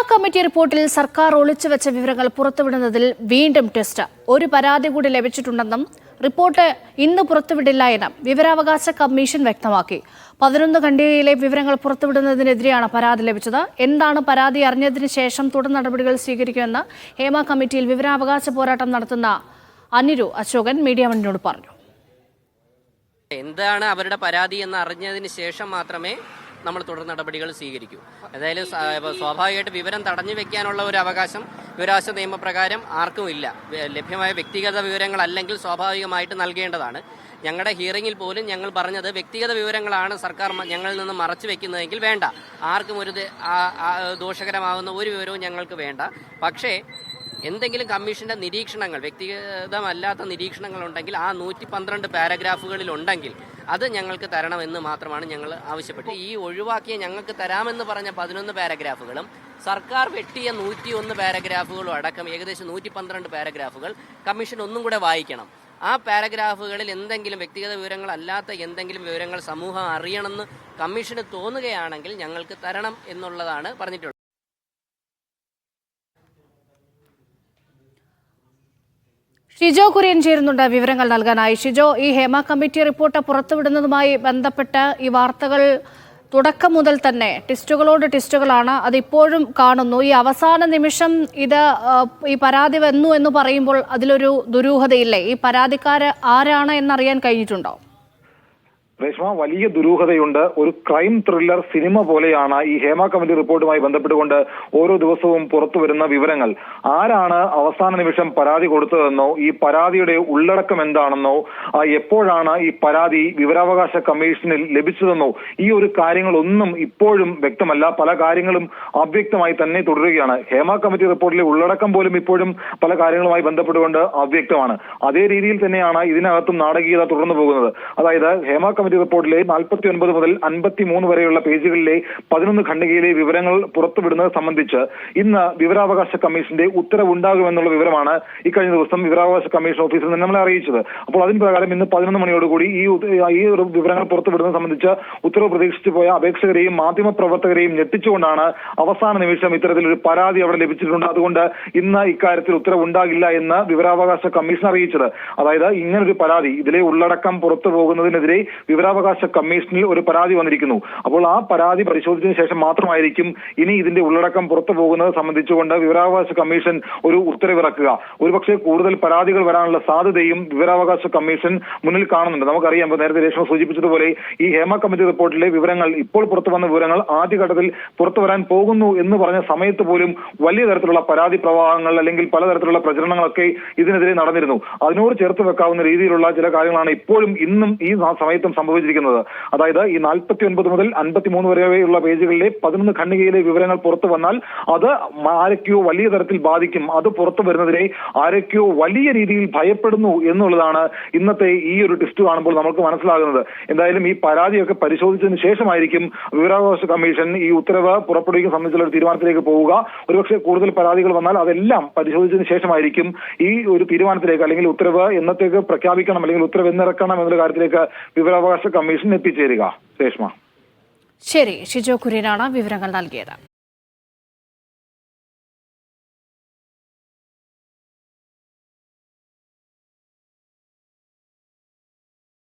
Committee റിപ്പോർട്ടിൽ സർക്കാർ ഒളിച്ചുവെച്ച വിവരങ്ങൾ പുറത്തുവിടുന്നതിൽ വീണ്ടും ട്വിസ്റ്റ്. ഒരു പരാതി കൂടി ലഭിച്ചിട്ടുണ്ടെന്നും റിപ്പോർട്ട് ഇന്ന് പുറത്തുവിടില്ല എന്നും വിവരാവകാശ കമ്മീഷൻ വ്യക്തമാക്കി. 11 ഖണ്ഡികയിലെ വിവരങ്ങൾ പുറത്തുവിടുന്നതിനെതിരെയാണ് പരാതി ലഭിച്ചത്. എന്താണ് പരാതി അറിഞ്ഞതിന് ശേഷം തുടർ നടപടികൾ സ്വീകരിക്കുമെന്ന് ഹേമ കമ്മിറ്റിയിൽ വിവരാവകാശ പോരാട്ടം നടത്തുന്ന അനിരു അശോകൻ മീഡിയ വണ്ണിനോട് പറഞ്ഞു. എന്താണ് അവരുടെ പരാതി എന്ന് അറിഞ്ഞതിന് ശേഷം മാത്രമേ നമ്മൾ തുടർ നടപടികൾ സ്വീകരിക്കൂ. ഏതായാലും സ്വാഭാവികമായിട്ട് വിവരം തടഞ്ഞു വെക്കാനുള്ള ഒരു അവകാശം വിവരാവകാശ നിയമപ്രകാരം ആർക്കും ഇല്ല. ലഭ്യമായ വ്യക്തിഗത വിവരങ്ങൾ അല്ലെങ്കിൽ സ്വാഭാവികമായിട്ട് നൽകേണ്ടതാണ്. ഞങ്ങളുടെ ഹിയറിംഗിൽ പോലും ഞങ്ങൾ പറഞ്ഞത് വ്യക്തിഗത വിവരങ്ങളാണ് സർക്കാർ ഞങ്ങളിൽ നിന്ന് മറച്ചു വെക്കുന്നതെങ്കിൽ വേണ്ട, ആർക്കും ഒരു ദോഷകരമാകുന്ന ഒരു വിവരവും ഞങ്ങൾക്ക് വേണ്ട. പക്ഷേ എന്തെങ്കിലും കമ്മീഷന്റെ നിരീക്ഷണങ്ങൾ, വ്യക്തിഗതമല്ലാത്ത നിരീക്ഷണങ്ങൾ ഉണ്ടെങ്കിൽ ആ 112 പാരഗ്രാഫുകളിൽ ഉണ്ടെങ്കിൽ അത് ഞങ്ങൾക്ക് തരണമെന്ന് മാത്രമാണ് ഞങ്ങൾ ആവശ്യപ്പെട്ടത്. ഈ ഒഴിവാക്കിയ ഞങ്ങൾക്ക് തരാമെന്ന് പറഞ്ഞ 11 പാരഗ്രാഫുകളും സർക്കാർ വെട്ടിയ 101 പാരഗ്രാഫുകളും അടക്കം ഏകദേശം 112 പാരഗ്രാഫുകൾ കമ്മീഷൻ ഒന്നും കൂടെ വായിക്കണം. ആ പാരഗ്രാഫുകളിൽ എന്തെങ്കിലും വ്യക്തിഗത വിവരങ്ങൾ അല്ലാത്ത എന്തെങ്കിലും വിവരങ്ങൾ സമൂഹം അറിയണമെന്ന് കമ്മീഷന് തോന്നുകയാണെങ്കിൽ ഞങ്ങൾക്ക് തരണം എന്നുള്ളതാണ് പറഞ്ഞിട്ടുള്ളത്. ഷിജോ കുര്യൻ ചേരുന്നുണ്ട് വിവരങ്ങൾ നൽകാനായി. ഷിജോ, ഈ ഹേമ കമ്മിറ്റി റിപ്പോർട്ട് പുറത്തുവിടുന്നതുമായി ബന്ധപ്പെട്ട് ഈ വാർത്തകൾ തുടക്കം മുതൽ തന്നെ ടെസ്റ്റുകളോട് ടെസ്റ്റുകളാണ്, അതിപ്പോഴും കാണുന്നു. ഈ അവസാന നിമിഷം ഈ പരാതി വന്നു എന്ന് പറയുമ്പോൾ അതിലൊരു ദുരൂഹതയില്ലേ? ഈ പരാതിക്കാര് ആരാണ് എന്നറിയാൻ കഴിഞ്ഞിട്ടുണ്ടോ? രേഷ്മ, വലിയ ദുരൂഹതയുണ്ട്. ഒരു ക്രൈം ത്രില്ലർ സിനിമ പോലെയാണ് ഈ ഹേമ കമ്മിറ്റി റിപ്പോർട്ടുമായി ബന്ധപ്പെട്ടുകൊണ്ട് ഓരോ ദിവസവും പുറത്തു വരുന്ന വിവരങ്ങൾ. ആരാണ് അവസാന നിമിഷം പരാതി കൊടുത്തതെന്നോ, ഈ പരാതിയുടെ ഉള്ളടക്കം എന്താണെന്നോ, എപ്പോഴാണ് ഈ പരാതി വിവരാവകാശ കമ്മീഷനിൽ ലഭിച്ചതെന്നോ, ഈ ഒരു കാര്യങ്ങളൊന്നും ഇപ്പോഴും വ്യക്തമല്ല. പല കാര്യങ്ങളും അവ്യക്തമായി തന്നെ തുടരുകയാണ്. ഹേമ കമ്മിറ്റി റിപ്പോർട്ടിലെ ഉള്ളടക്കം പോലും ഇപ്പോഴും പല കാര്യങ്ങളുമായി ബന്ധപ്പെട്ടുകൊണ്ട് അവ്യക്തമാണ്. അതേ രീതിയിൽ തന്നെയാണ് ഇതിനകത്തും നാടകീയത തുടർന്നു പോകുന്നത്. അതായത് ഹേമ കമ്മിറ്റി റിപ്പോർട്ടിലെ 49 മുതൽ 53 വരെയുള്ള പേജുകളിലെ 11 ഖണ്ഡികയിലെ വിവരങ്ങൾ പുറത്തുവിടുന്നത് സംബന്ധിച്ച് ഇന്ന് വിവരാവകാശ കമ്മീഷന്റെ ഉത്തരവുണ്ടാകുമെന്നുള്ള വിവരമാണ് ഇക്കഴിഞ്ഞ ദിവസം വിവരാവകാശ കമ്മീഷൻ ഓഫീസിൽ നിന്ന് നമ്മളെ അറിയിച്ചത്. അപ്പോൾ അതിന് പ്രകാരം ഇന്ന് 11 മണിയോടുകൂടി ഈ വിവരങ്ങൾ പുറത്തുവിടുന്നത് സംബന്ധിച്ച് ഉത്തരവ് പ്രതീക്ഷിച്ചു പോയ അപേക്ഷകരെയും മാധ്യമപ്രവർത്തകരെയും ഞെട്ടിച്ചുകൊണ്ടാണ് അവസാന നിമിഷം ഇത്തരത്തിലൊരു പരാതി അവിടെ ലഭിച്ചിട്ടുണ്ട്. അതുകൊണ്ട് ഇന്ന് ഇക്കാര്യത്തിൽ ഉത്തരവുണ്ടാകില്ല എന്ന് വിവരാവകാശ കമ്മീഷൻ അറിയിച്ചത്. അതായത് ഇങ്ങനൊരു പരാതി, ഇതിലെ ഉള്ളടക്കം പുറത്തു പോകുന്നതിനെതിരെ വിവരാവകാശ കമ്മീഷനിൽ ഒരു പരാതി വന്നിരിക്കുന്നു. അപ്പോൾ ആ പരാതി പരിശോധിച്ചതിന് ശേഷം മാത്രമായിരിക്കും ഇനി ഇതിന്റെ ഉള്ളടക്കം പുറത്തു പോകുന്നത് സംബന്ധിച്ചുകൊണ്ട് വിവരാവകാശ കമ്മീഷൻ ഒരു ഉത്തരവിറക്കുക. ഒരുപക്ഷെ കൂടുതൽ പരാതികൾ വരാനുള്ള സാധ്യതയും വിവരാവകാശ കമ്മീഷൻ മുന്നിൽ കാണുന്നുണ്ട്. നമുക്കറിയാം, നേരത്തെ രേഷ്മ സൂചിപ്പിച്ചതുപോലെ ഈ ഹേമ കമ്മിറ്റി റിപ്പോർട്ടിലെ വിവരങ്ങൾ, ഇപ്പോൾ പുറത്തു വന്ന വിവരങ്ങൾ ആദ്യഘട്ടത്തിൽ പുറത്തു വരാൻ പോകുന്നു എന്ന് പറഞ്ഞ സമയത്ത് പോലും വലിയ തരത്തിലുള്ള പരാതി പ്രവാഹങ്ങൾ അല്ലെങ്കിൽ പലതരത്തിലുള്ള പ്രചരണങ്ങളൊക്കെ ഇതിനെതിരെ നടന്നിരുന്നു. അതിനോട് ചേർത്ത് വെക്കാവുന്ന രീതിയിലുള്ള ചില കാര്യങ്ങളാണ് ഇപ്പോഴും ഇന്നും ഈ സമയത്തും സംഭവിച്ചിരിക്കുന്നത്. അതായത് ഈ 49 മുതൽ 53 വരെയുള്ള പേജുകളിലെ 11 ഖണ്ഡികയിലെ വിവരങ്ങൾ പുറത്തു വന്നാൽ അത് ആരൊക്കെയോ വലിയ തരത്തിൽ ബാധിക്കും. അത് പുറത്തു വരുന്നതിനെ ആരൊക്കെയോ വലിയ രീതിയിൽ ഭയപ്പെടുന്നു എന്നുള്ളതാണ് ഇന്നത്തെ ഈ ഒരു ടെസ്റ്റ് കാണുമ്പോൾ നമുക്ക് മനസ്സിലാകുന്നത്. എന്തായാലും ഈ പരാതിയൊക്കെ പരിശോധിച്ചതിന് ശേഷമായിരിക്കും വിവരാവകാശ കമ്മീഷൻ ഈ ഉത്തരവ് പുറപ്പെടുവിക്കുന്ന സംബന്ധിച്ചുള്ള ഒരു തീരുമാനത്തിലേക്ക് പോവുക. ഒരുപക്ഷെ കൂടുതൽ പരാതികൾ വന്നാൽ അതെല്ലാം പരിശോധിച്ചതിന് ശേഷമായിരിക്കും ഈ ഒരു തീരുമാനത്തിലേക്ക്, അല്ലെങ്കിൽ ഉത്തരവ് എന്നത്തേക്ക് പ്രഖ്യാപിക്കണം അല്ലെങ്കിൽ ഉത്തരവ് എന്നിറക്കണം എന്നുള്ള കാര്യത്തിലേക്ക് വിവരാവകാശ കമ്മീഷൻ എത്തിച്ചേരുക. രേഷ്മ, ശരി. ഷിജോ കുര്യനാണ് വിവരങ്ങൾ നൽകിയത്.